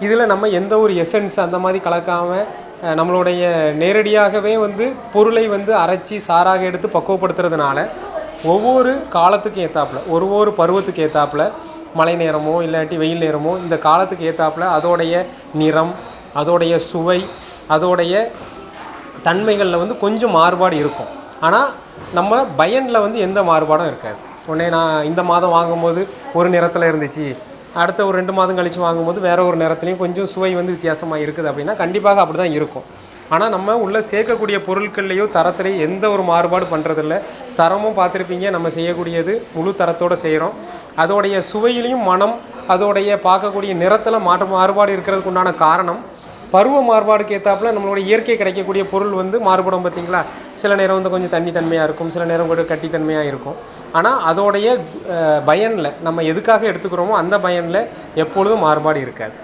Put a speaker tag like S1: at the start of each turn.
S1: இதில் நம்ம எந்த ஒரு எசன்ஸ் அந்த மாதிரி கலக்காமல் நம்மளுடைய நேரடியாகவே வந்து பொருளை வந்து அரைச்சி சாராக எடுத்து பக்குவப்படுத்துறதுனால ஒவ்வொரு காலத்துக்கு ஏற்றாப்புல ஒரு பருவத்துக்கு ஏற்றாப்புல மழை நேரமோ இல்லாட்டி வெயில் நேரமோ இந்த காலத்துக்கு ஏற்றாப்புல அதோடைய நிறம், அதோடைய சுவை, அதோடைய தன்மைகளில் வந்து கொஞ்சம் மாறுபாடு இருக்கும். ஆனால் நம்ம பயனில் வந்து எந்த மாறுபாடும் இருக்காது. உடனே நான் இந்த மாதம் வாங்கும்போது ஒரு நிறத்தில் இருந்துச்சு, அடுத்த ஒரு 2 மாதம் கழித்து வாங்கும்போது வேறு ஒரு நிறத்துலையும் கொஞ்சம் சுவை வந்து வித்தியாசமாக இருக்குது அப்படின்னா கண்டிப்பாக அப்படி தான் இருக்கும். ஆனால் நம்ம உள்ளே சேர்க்கக்கூடிய பொருட்கள்லையோ தரத்துலேயோ எந்த ஒரு மாறுபாடு பண்ணுறதில்ல. தரமும் பார்த்துருப்பீங்க, நம்ம செய்யக்கூடியது முழு தரத்தோடு செய்கிறோம். அதோடைய சுவையிலையும் மனம், அதோடைய பார்க்கக்கூடிய நிறத்தில் மாறுபாடு இருக்கிறதுக்கு உண்டான காரணம் பருவ மாறுபாடுக்கு ஏற்றாப்புல நம்மளுடைய இயற்கை கிடைக்கக்கூடிய பொருள் வந்து மாறுபடும். பார்த்திங்களா, சில நேரம் வந்து கொஞ்சம் தண்ணி தன்மையாக இருக்கும், சில நேரம் கொஞ்சம் கட்டி தன்மையாக இருக்கும். ஆனால் அதோடைய பயனில் நம்ம எதுக்காக எடுத்துக்கிறோமோ அந்த பயனில் எப்பொழுதும் மாறுபாடு இருக்காது.